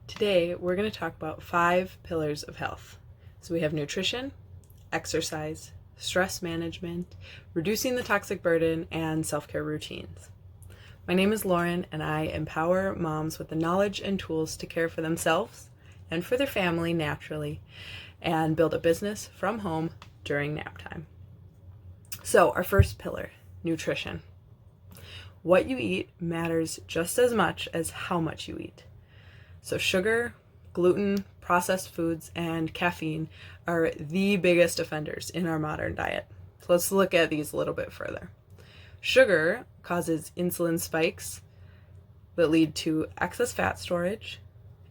Today, we're going to talk about 5 pillars of health. So we have nutrition, exercise, stress management, reducing the toxic burden, and self-care routines. My name is Lauren, and I empower moms with the knowledge and tools to care for themselves and for their family naturally, and build a business from home during nap time. So our first pillar, nutrition. What you eat matters just as much as how much you eat. So sugar, gluten, processed foods, and caffeine are the biggest offenders in our modern diet. So let's look at these a little bit further. Sugar causes insulin spikes that lead to excess fat storage,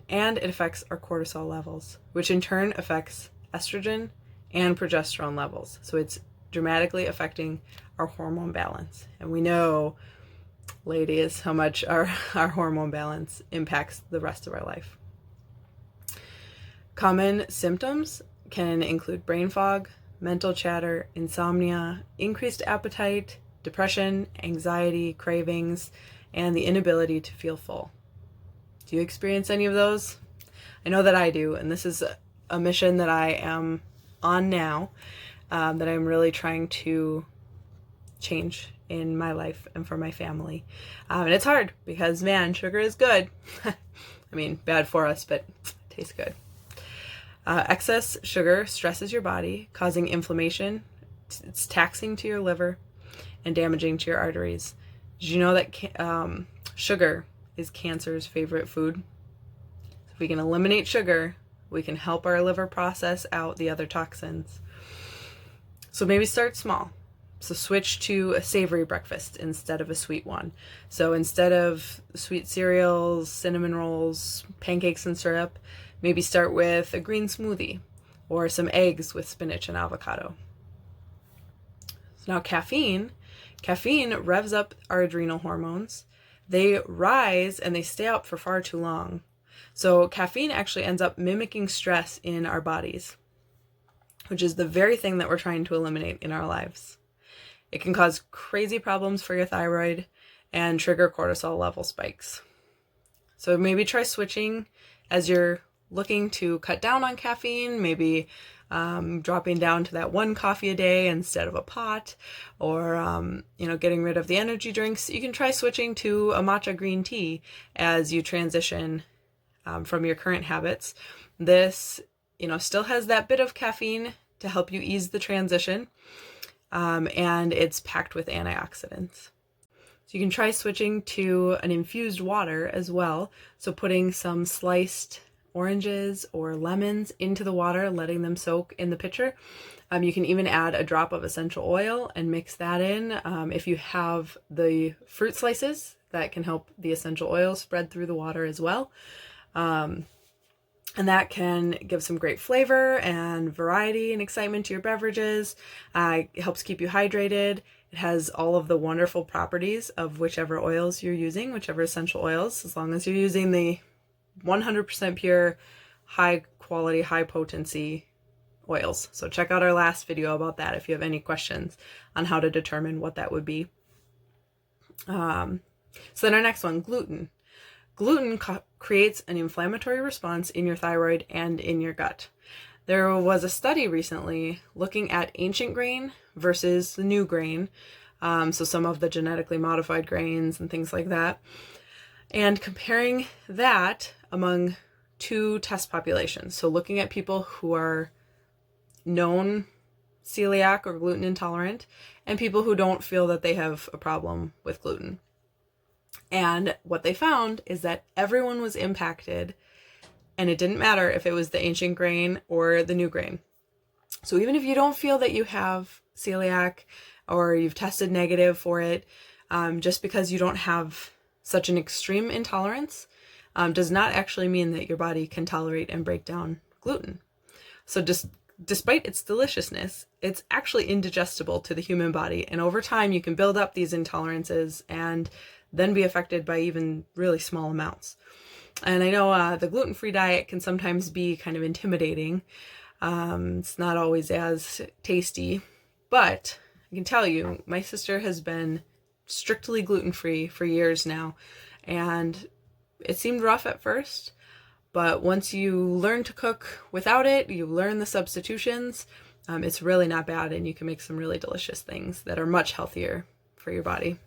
and it affects our cortisol levels, which in turn affects estrogen and progesterone levels. So it's dramatically affecting our hormone balance. And we know, ladies, how much our hormone balance impacts the rest of our life. Common symptoms can include brain fog, mental chatter, insomnia, increased appetite, depression, anxiety, cravings, and the inability to feel full. Do you experience any of those? I know that I do, and this is a mission that I am on now, that I'm really trying to change in my life and for my family. And it's hard because, man, sugar is good. I mean, bad for us, but it tastes good. Excess sugar stresses your body, causing inflammation. It's taxing to your liver and damaging to your arteries. Did you know that sugar is cancer's favorite food? If we can eliminate sugar, we can help our liver process out the other toxins. So maybe start small. So switch to a savory breakfast instead of a sweet one. So instead of sweet cereals, cinnamon rolls, pancakes and syrup, maybe start with a green smoothie or some eggs with spinach and avocado. So now caffeine revs up our adrenal hormones. They rise and they stay up for far too long. So caffeine actually ends up mimicking stress in our bodies, which is the very thing that we're trying to eliminate in our lives. It can cause crazy problems for your thyroid and trigger cortisol level spikes. So maybe try switching as you're looking to cut down on caffeine, maybe dropping down to that 1 coffee a day instead of a pot, or getting rid of the energy drinks. You can try switching to a matcha green tea as you transition from your current habits. This, still has that bit of caffeine to help you ease the transition. And it's packed with antioxidants. So you can try switching to an infused water as well. So putting some sliced oranges or lemons into the water, letting them soak in the pitcher. You can even add a drop of essential oil and mix that in. If you have the fruit slices, that can help the essential oil spread through the water as well. And that can give some great flavor and variety and excitement to your beverages. It helps keep you hydrated. It has all of the wonderful properties of whichever oils you're using, whichever essential oils, as long as you're using the 100% pure, high quality, high potency oils. So check out our last video about that if you have any questions on how to determine what that would be. So then our next one, gluten. Gluten creates an inflammatory response in your thyroid and in your gut. There was a study recently looking at ancient grain versus the new grain, so some of the genetically modified grains and things like that, and comparing that among 2 test populations. So looking at people who are known celiac or gluten intolerant and people who don't feel that they have a problem with gluten. And what they found is that everyone was impacted, and it didn't matter if it was the ancient grain or the new grain. So even if you don't feel that you have celiac or you've tested negative for it, just because you don't have such an extreme intolerance, does not actually mean that your body can tolerate and break down gluten. So despite its deliciousness, it's actually indigestible to the human body. And over time, you can build up these intolerances and then be affected by even really small amounts. And I know the gluten-free diet can sometimes be kind of intimidating. It's not always as tasty, but I can tell you, my sister has been strictly gluten-free for years now, and it seemed rough at first, But once you learn to cook without it, you learn the substitutions, it's really not bad, and you can make some really delicious things that are much healthier for your body.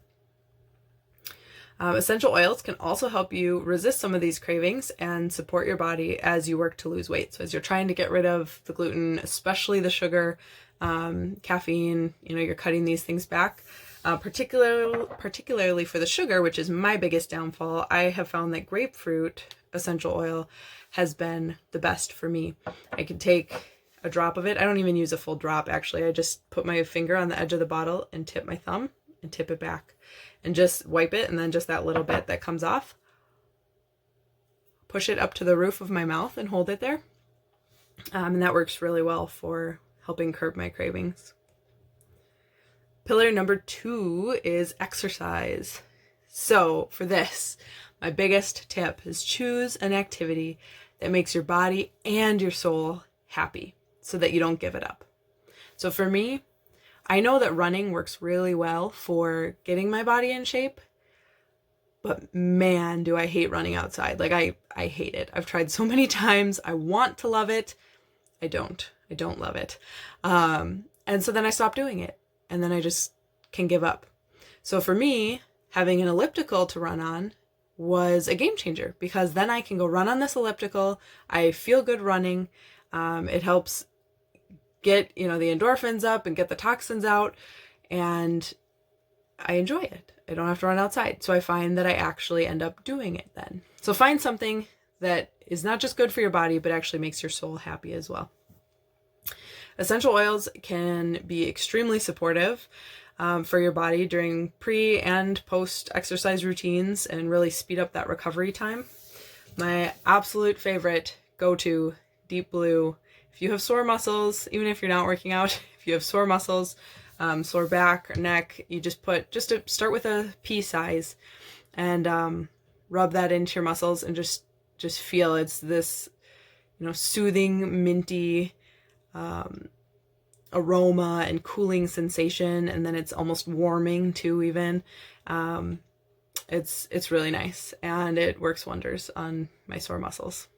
Essential oils can also help you resist some of these cravings and support your body as you work to lose weight. So as you're trying to get rid of the gluten, especially the sugar, caffeine, you're cutting these things back. Particularly for the sugar, which is my biggest downfall, I have found that grapefruit essential oil has been the best for me. I can take a drop of it. I don't even use a full drop, actually. I just put my finger on the edge of the bottle and tip my thumb and tip it back and just wipe it, and then just that little bit that comes off, push it up to the roof of my mouth and hold it there. And that works really well for helping curb my cravings. Pillar number 2 is exercise. So for this, my biggest tip is choose an activity that makes your body and your soul happy so that you don't give it up. So for me, I know that running works really well for getting my body in shape, but man, do I hate running outside. Like I hate it. I've tried so many times. I want to love it. I don't love it. And so then I stopped doing it, and then I just can give up. So for me, having an elliptical to run on was a game changer, because then I can go run on this elliptical. I feel good running. It helps get, the endorphins up and get the toxins out, and I enjoy it. I don't have to run outside. So I find that I actually end up doing it then. So find something that is not just good for your body, but actually makes your soul happy as well. Essential oils can be extremely supportive for your body during pre and post exercise routines and really speed up that recovery time. My absolute favorite go-to, Deep Blue. If you have sore muscles, even if you're not working out, if you have sore muscles, sore back or neck, you just start with a pea size and rub that into your muscles and just feel it's this, soothing, minty aroma and cooling sensation, and then it's almost warming too even. It's really nice, and it works wonders on my sore muscles.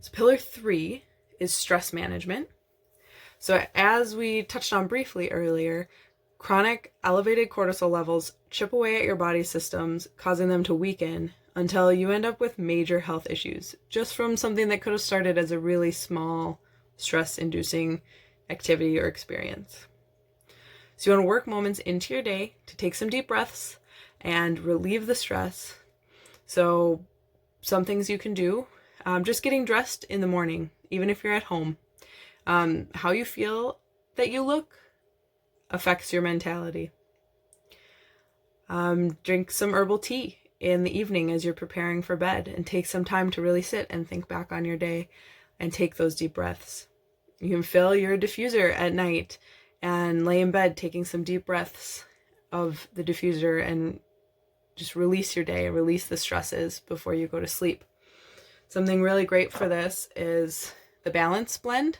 So pillar 3 is stress management. So as we touched on briefly earlier, chronic elevated cortisol levels chip away at your body systems, causing them to weaken until you end up with major health issues, just from something that could have started as a really small stress-inducing activity or experience. So you want to work moments into your day to take some deep breaths and relieve the stress. So some things you can do, just getting dressed in the morning, even if you're at home. How you feel that you look affects your mentality. Drink some herbal tea in the evening as you're preparing for bed, and take some time to really sit and think back on your day and take those deep breaths. You can fill your diffuser at night and lay in bed taking some deep breaths of the diffuser and just release your day, release the stresses before you go to sleep. Something really great for this is the balance blend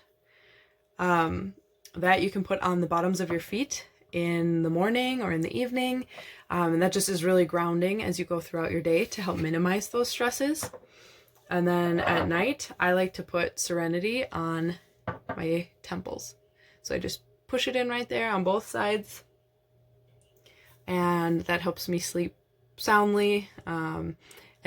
that you can put on the bottoms of your feet in the morning or in the evening. And that just is really grounding as you go throughout your day to help minimize those stresses. And then at night, I like to put Serenity on my temples. So I just push it in right there on both sides. And that helps me sleep soundly. And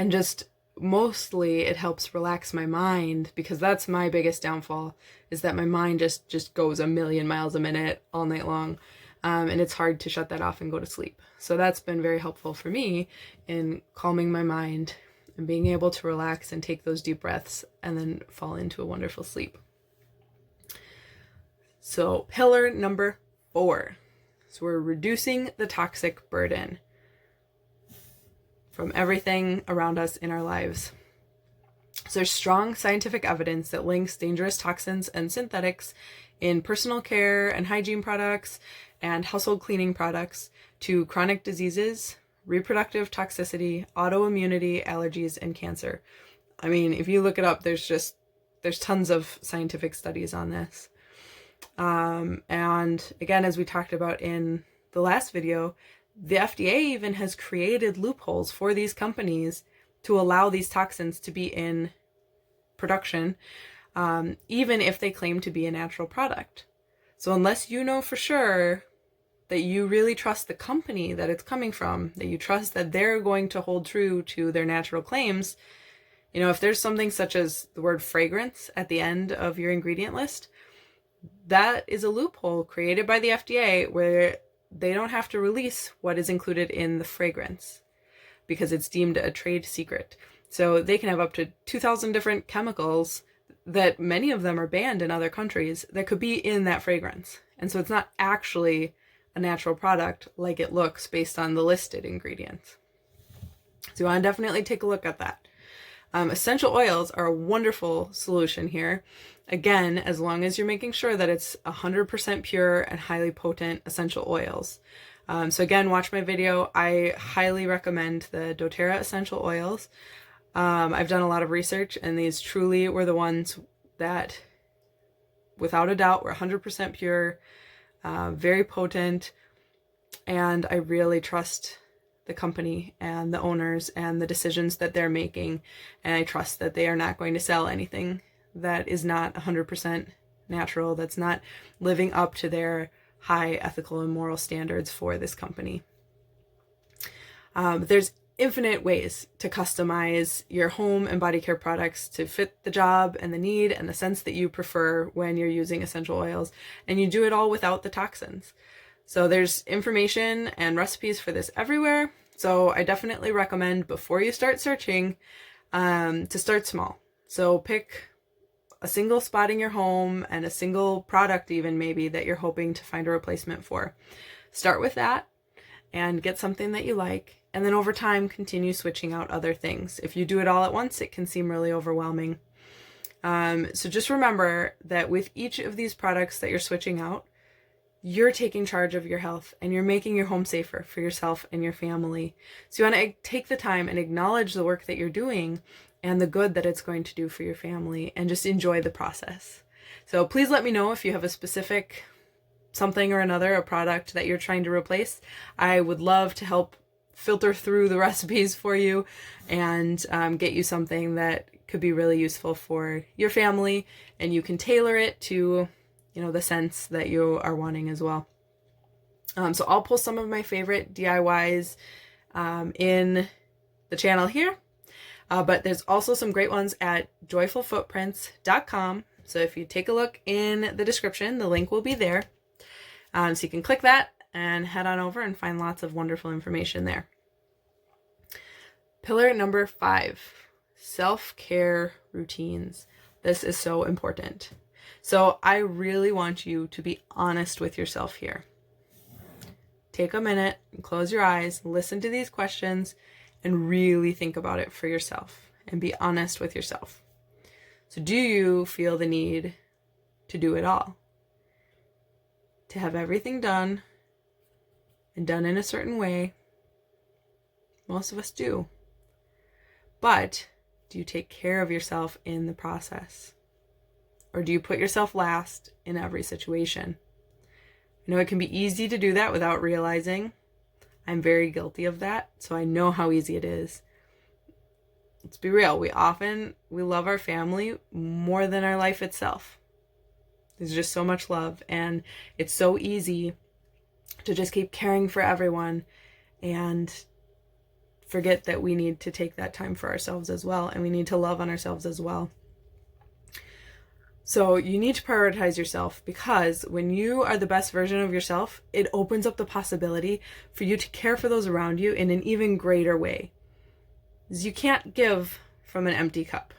just mostly it helps relax my mind, because that's my biggest downfall, is that my mind just goes a million miles a minute all night long. And it's hard to shut that off and go to sleep. So that's been very helpful for me in calming my mind and being able to relax and take those deep breaths and then fall into a wonderful sleep. So pillar number 4. So we're reducing the toxic burden from everything around us in our lives. So there's strong scientific evidence that links dangerous toxins and synthetics in personal care and hygiene products and household cleaning products to chronic diseases, reproductive toxicity, autoimmunity, allergies, and cancer. I mean, if you look it up, there's tons of scientific studies on this. And again, as we talked about in the last video, the FDA even has created loopholes for these companies to allow these toxins to be in production, even if they claim to be a natural product. So unless you know for sure that you really trust the company that it's coming from, that you trust that they're going to hold true to their natural claims, if there's something such as the word fragrance at the end of your ingredient list, that is a loophole created by the FDA where they don't have to release what is included in the fragrance because it's deemed a trade secret. So they can have up to 2,000 different chemicals that many of them are banned in other countries that could be in that fragrance. And so it's not actually a natural product like it looks based on the listed ingredients. So you want to definitely take a look at that. Essential oils are a wonderful solution here. Again, as long as you're making sure that it's 100% pure and highly potent essential oils. So again, watch my video. I highly recommend the doTERRA essential oils. I've done a lot of research, and these truly were the ones that, without a doubt, were 100% pure, very potent, and I really trust the company and the owners and the decisions that they're making, and I trust that they are not going to sell anything that is not 100% natural, that's not living up to their high ethical and moral standards for this company. There's infinite ways to customize your home and body care products to fit the job and the need and the sense that you prefer when you're using essential oils, and you do it all without the toxins. So there's information and recipes for this everywhere. So I definitely recommend, before you start searching, to start small. So pick a single spot in your home and a single product even maybe that you're hoping to find a replacement for. Start with that and get something that you like. And then over time, continue switching out other things. If you do it all at once, it can seem really overwhelming. So just remember that with each of these products that you're switching out, you're taking charge of your health and you're making your home safer for yourself and your family. So you want to take the time and acknowledge the work that you're doing and the good that it's going to do for your family, and just enjoy the process. So please let me know if you have a specific something or another, a product that you're trying to replace. I would love to help filter through the recipes for you and get you something that could be really useful for your family, and you can tailor it to the sense that you are wanting as well. So I'll post some of my favorite DIYs in the channel here, but there's also some great ones at joyfulfootprints.com. So if you take a look in the description, the link will be there. So you can click that and head on over and find lots of wonderful information there. Pillar number 5, self-care routines. This is so important. So I really want you to be honest with yourself here. Take a minute and close your eyes, listen to these questions, and really think about it for yourself and be honest with yourself. So do you feel the need to do it all? To have everything done and done in a certain way? Most of us do. But do you take care of yourself in the process? Or do you put yourself last in every situation? I know it can be easy to do that without realizing. I'm very guilty of that, so I know how easy it is. Let's be real. We love our family more than our life itself. There's just so much love, and it's so easy to just keep caring for everyone and forget that we need to take that time for ourselves as well, and we need to love on ourselves as well. So you need to prioritize yourself, because when you are the best version of yourself, it opens up the possibility for you to care for those around you in an even greater way. Because you can't give from an empty cup.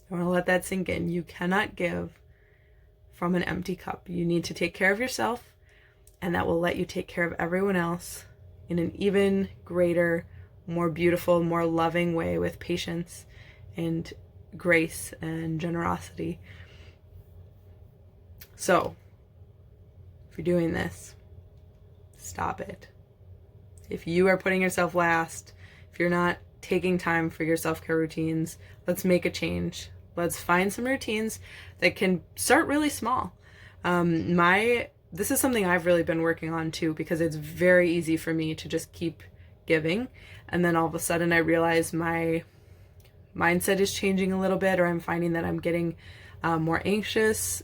I want to let that sink in. You cannot give from an empty cup. You need to take care of yourself, and that will let you take care of everyone else in an even greater, more beautiful, more loving way, with patience and grace and generosity. So, if you're doing this, stop it. If you are putting yourself last, if you're not taking time for your self-care routines, let's make a change. Let's find some routines that can start really small. This is something I've really been working on too, because it's very easy for me to just keep giving. And then all of a sudden I realize my mindset is changing a little bit, or I'm finding that I'm getting more anxious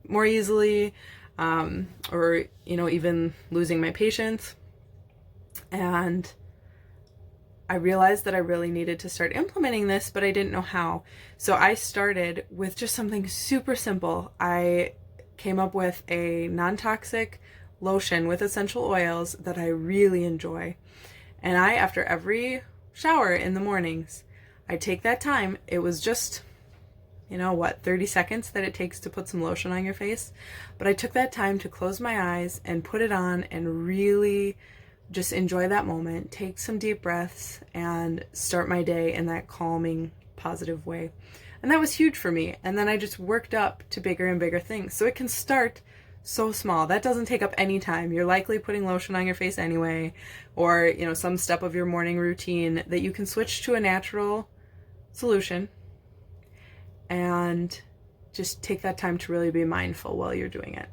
more easily, or, even losing my patience. And I realized that I really needed to start implementing this, but I didn't know how. So I started with just something super simple. I came up with a non-toxic lotion with essential oils that I really enjoy. And after every shower in the mornings, I take that time. It was just, 30 seconds that it takes to put some lotion on your face. But I took that time to close my eyes and put it on and really just enjoy that moment, take some deep breaths, and start my day in that calming, positive way. And that was huge for me. And then I just worked up to bigger and bigger things. So it can start so small. That doesn't take up any time. You're likely putting lotion on your face anyway, or, some step of your morning routine that you can switch to a natural solution and just take that time to really be mindful while you're doing it.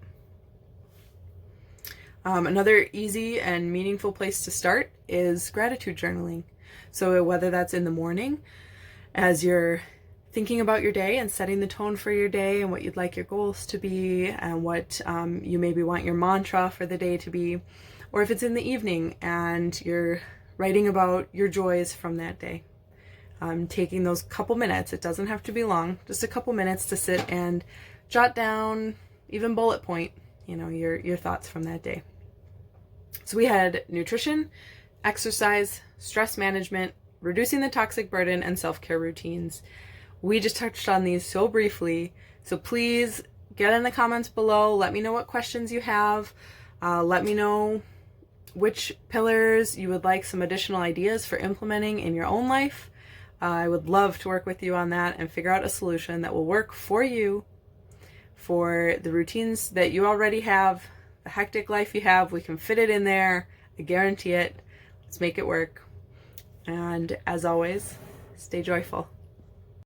Another easy and meaningful place to start is gratitude journaling. So whether that's in the morning, as you're thinking about your day and setting the tone for your day and what you'd like your goals to be, and what you maybe want your mantra for the day to be, or if it's in the evening and you're writing about your joys from that day. Taking those couple minutes, it doesn't have to be long, just a couple minutes to sit and jot down, even bullet point, your thoughts from that day. So we had nutrition, exercise, stress management, reducing the toxic burden, and self-care routines. We just touched on these so briefly, so please get in the comments below. Let me know what questions you have. Let me know which pillars you would like some additional ideas for implementing in your own life. I would love to work with you on that and figure out a solution that will work for you, for the routines that you already have, the hectic life you have. We can fit it in there. I guarantee it. Let's make it work. And as always, stay joyful.